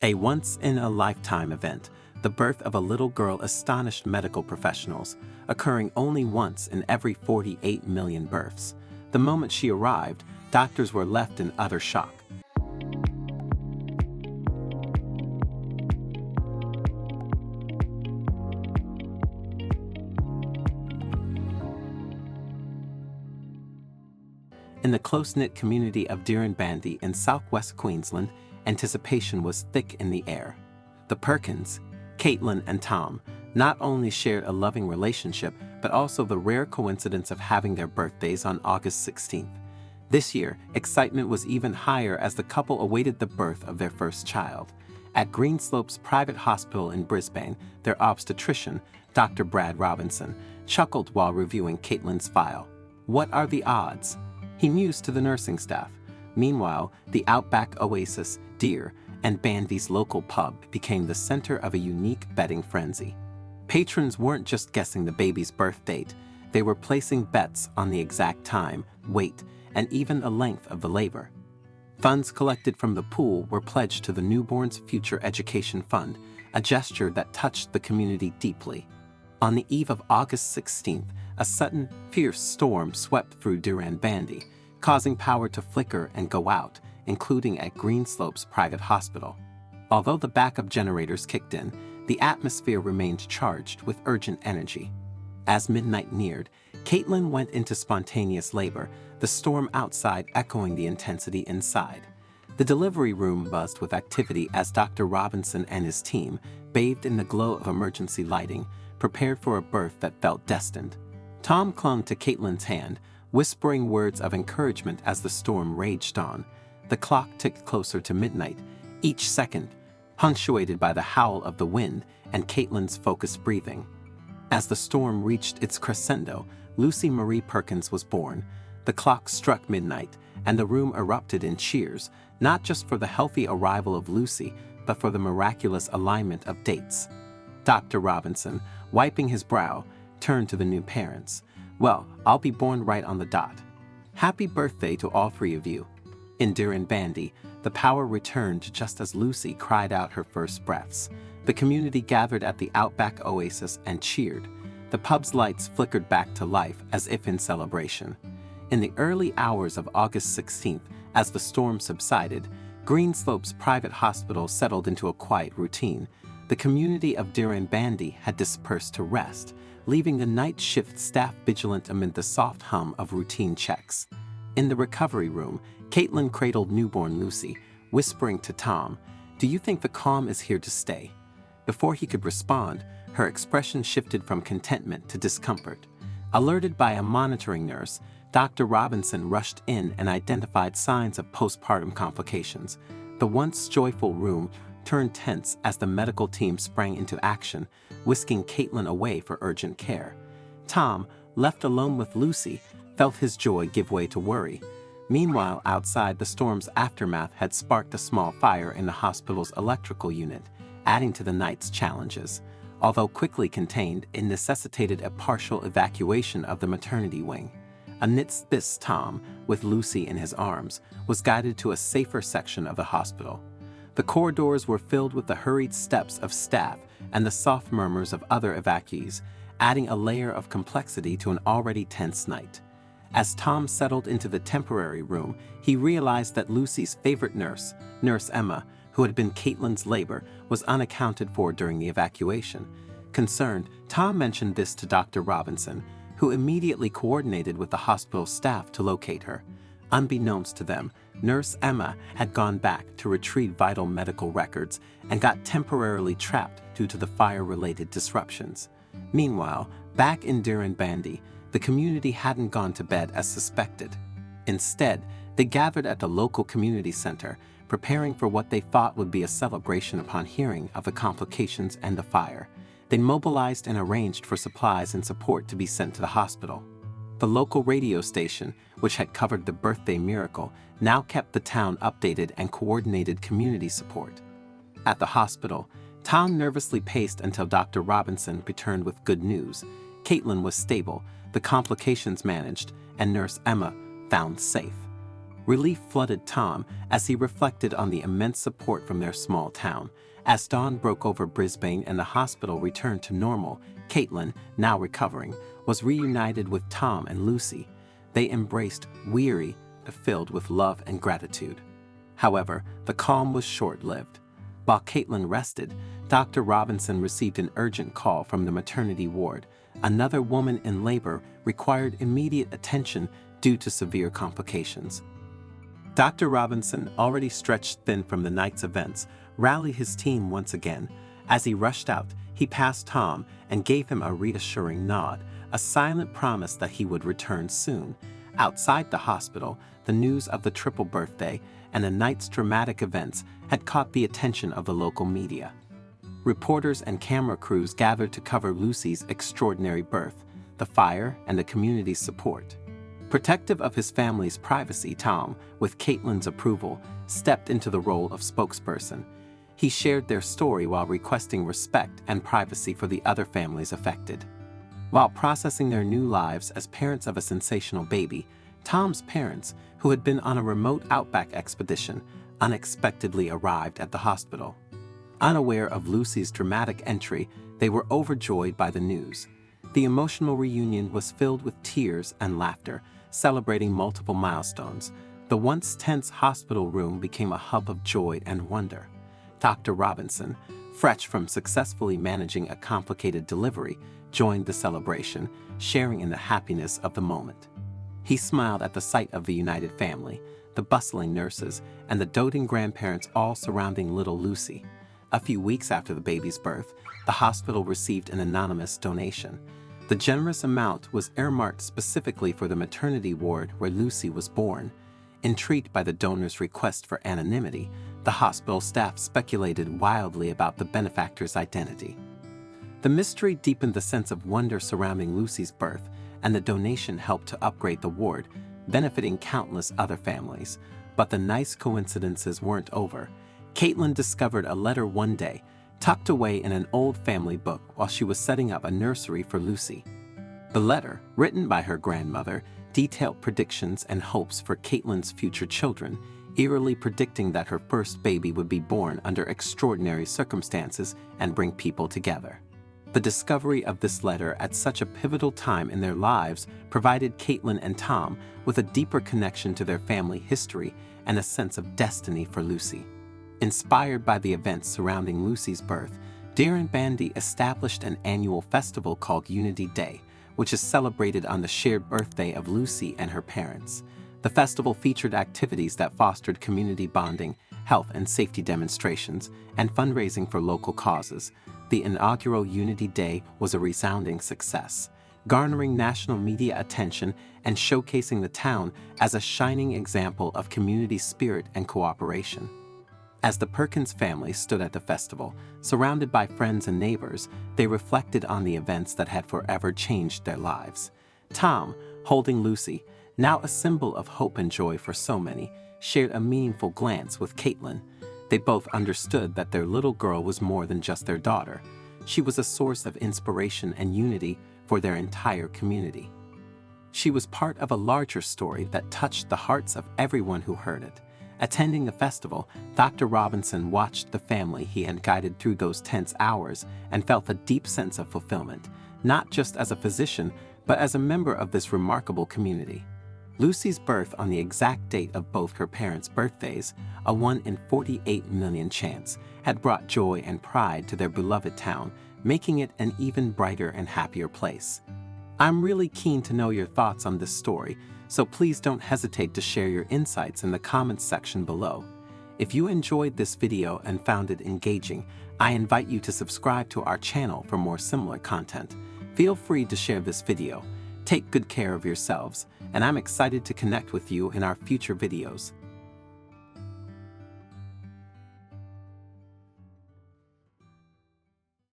A once-in-a-lifetime event, the birth of a little girl astonished medical professionals, occurring only once in every 48 million births. The moment she arrived, doctors were left in utter shock. In the close-knit community of Dirranbandy in southwest Queensland, anticipation was thick in the air. The Perkins, Caitlin and Tom, not only shared a loving relationship, but also the rare coincidence of having their birthdays on August 16th. This year, excitement was even higher as the couple awaited the birth of their first child. At Greenslopes Private Hospital in Brisbane, their obstetrician, Dr. Brad Robinson, chuckled while reviewing Caitlin's file. "What are the odds?" He mused to the nursing staff. Meanwhile, the Outback Oasis, Deer, and Bandy's local pub became the center of a unique betting frenzy. Patrons weren't just guessing the baby's birth date, they were placing bets on the exact time, weight, and even the length of the labor. Funds collected from the pool were pledged to the newborn's future education fund, a gesture that touched the community deeply. On the eve of August 16th, a sudden, fierce storm swept through Dirranbandy, causing power to flicker and go out, including at Greenslopes Private Hospital. Although the backup generators kicked in, the atmosphere remained charged with urgent energy. As midnight neared, Caitlin went into spontaneous labor, the storm outside echoing the intensity inside. The delivery room buzzed with activity as Dr. Robinson and his team, bathed in the glow of emergency lighting, prepared for a birth that felt destined. Tom clung to Caitlin's hand, whispering words of encouragement as the storm raged on. The clock ticked closer to midnight, each second punctuated by the howl of the wind and Caitlin's focused breathing. As the storm reached its crescendo, Lucy Marie Perkins was born. The clock struck midnight, and the room erupted in cheers, not just for the healthy arrival of Lucy, but for the miraculous alignment of dates. Dr. Robinson, wiping his brow, turned to the new parents. "Well, I'll be born right on the dot. Happy birthday to all three of you." In Dirranbandy, the power returned just as Lucy cried out her first breaths. The community gathered at the Outback Oasis and cheered. The pub's lights flickered back to life as if in celebration. In the early hours of August 16th, as the storm subsided, Greenslopes Private Hospital settled into a quiet routine. The community of Dirranbandy had dispersed to rest, leaving the night shift staff vigilant amid the soft hum of routine checks. In the recovery room, Caitlin cradled newborn Lucy, whispering to Tom, "Do you think the calm is here to stay?" Before he could respond, her expression shifted from contentment to discomfort. Alerted by a monitoring nurse, Dr. Robinson rushed in and identified signs of postpartum complications. The once joyful room turned tense as the medical team sprang into action, whisking Caitlin away for urgent care. Tom, left alone with Lucy, felt his joy give way to worry. Meanwhile, outside, the storm's aftermath had sparked a small fire in the hospital's electrical unit, adding to the night's challenges. Although quickly contained, it necessitated a partial evacuation of the maternity wing. Amidst this, Tom, with Lucy in his arms, was guided to a safer section of the hospital. The corridors were filled with the hurried steps of staff and the soft murmurs of other evacuees, adding a layer of complexity to an already tense night. As Tom settled into the temporary room, he realized that Lucy's favorite nurse, Nurse Emma, who had been Caitlin's labor, was unaccounted for during the evacuation. Concerned, Tom mentioned this to Dr. Robinson, who immediately coordinated with the hospital staff to locate her. Unbeknownst to them, Nurse Emma had gone back to retrieve vital medical records and got temporarily trapped due to the fire-related disruptions. Meanwhile, back in Dirranbandy, the community hadn't gone to bed as suspected. Instead, they gathered at the local community center, preparing for what they thought would be a celebration upon hearing of the complications and the fire. They mobilized and arranged for supplies and support to be sent to the hospital. The local radio station, which had covered the birthday miracle, now kept the town updated and coordinated community support. At the hospital, Tom nervously paced until Dr. Robinson returned with good news. Caitlin was stable, the complications managed, and Nurse Emma found safe. Relief flooded Tom as he reflected on the immense support from their small town. As dawn broke over Brisbane and the hospital returned to normal, Caitlin, now recovering, was reunited with Tom and Lucy. They embraced, weary, filled with love and gratitude. However, the calm was short-lived. While Caitlin rested, Dr. Robinson received an urgent call from the maternity ward. Another woman in labor required immediate attention due to severe complications. Dr. Robinson, already stretched thin from the night's events, rallied his team once again. As he rushed out, he passed Tom and gave him a reassuring nod, a silent promise that he would return soon. Outside the hospital, the news of the triple birthday and the night's dramatic events had caught the attention of the local media. Reporters and camera crews gathered to cover Lucy's extraordinary birth, the fire, and the community's support. Protective of his family's privacy, Tom, with Caitlin's approval, stepped into the role of spokesperson. He shared their story while requesting respect and privacy for the other families affected. While processing their new lives as parents of a sensational baby, Tom's parents, who had been on a remote outback expedition, unexpectedly arrived at the hospital. Unaware of Lucy's dramatic entry, they were overjoyed by the news. The emotional reunion was filled with tears and laughter, celebrating multiple milestones. The once tense hospital room became a hub of joy and wonder. Dr. Robinson, fresh from successfully managing a complicated delivery, joined the celebration, sharing in the happiness of the moment. He smiled at the sight of the united family, the bustling nurses, and the doting grandparents all surrounding little Lucy. A few weeks after the baby's birth, the hospital received an anonymous donation. The generous amount was earmarked specifically for the maternity ward where Lucy was born. Intrigued by the donor's request for anonymity, the hospital staff speculated wildly about the benefactor's identity. The mystery deepened the sense of wonder surrounding Lucy's birth, and the donation helped to upgrade the ward, benefiting countless other families. But the nice coincidences weren't over. Caitlin discovered a letter one day, tucked away in an old family book while she was setting up a nursery for Lucy. The letter, written by her grandmother, detailed predictions and hopes for Caitlin's future children, eerily predicting that her first baby would be born under extraordinary circumstances and bring people together. The discovery of this letter at such a pivotal time in their lives provided Caitlin and Tom with a deeper connection to their family history and a sense of destiny for Lucy. Inspired by the events surrounding Lucy's birth, Deer Bandy established an annual festival called Unity Day, which is celebrated on the shared birthday of Lucy and her parents. The festival featured activities that fostered community bonding, health and safety demonstrations, and fundraising for local causes. The inaugural Unity Day was a resounding success, garnering national media attention and showcasing the town as a shining example of community spirit and cooperation. As the Perkins family stood at the festival, surrounded by friends and neighbors, they reflected on the events that had forever changed their lives. Tom, holding Lucy, now a symbol of hope and joy for so many, shared a meaningful glance with Caitlin. They both understood that their little girl was more than just their daughter. She was a source of inspiration and unity for their entire community. She was part of a larger story that touched the hearts of everyone who heard it. Attending the festival, Dr. Robinson watched the family he had guided through those tense hours and felt a deep sense of fulfillment, not just as a physician, but as a member of this remarkable community. Lucy's birth on the exact date of both her parents' birthdays, a 1 in 48 million chance, had brought joy and pride to their beloved town, making it an even brighter and happier place. I'm really keen to know your thoughts on this story, so please don't hesitate to share your insights in the comments section below. If you enjoyed this video and found it engaging, I invite you to subscribe to our channel for more similar content. Feel free to share this video. Take good care of yourselves, and I'm excited to connect with you in our future videos.